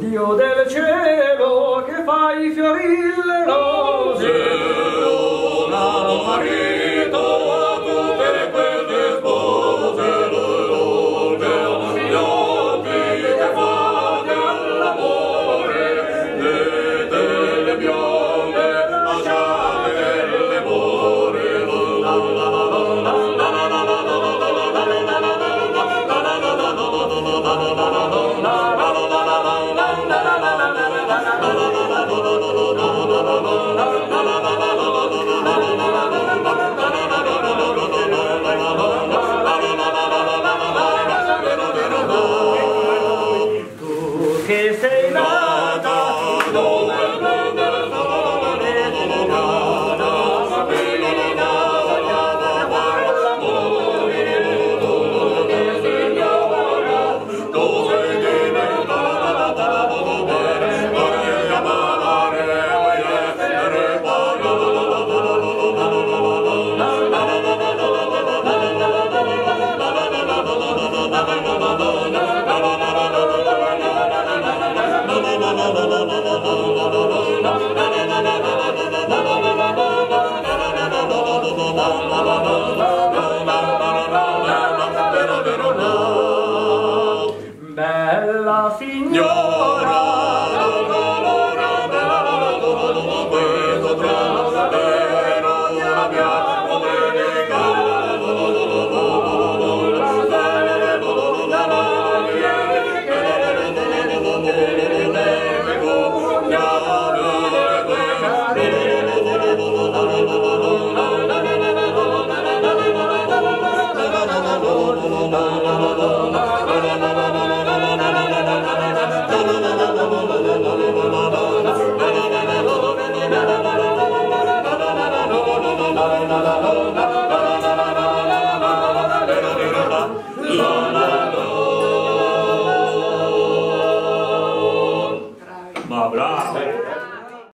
Dio del cielo che fai fiorir le rose, dona marito a tutte queste spose, gli occhi che fate all'amore, le bionde lasciate le more, tu che sei nata dove bella signora, questo trastero abbiamo predicato, la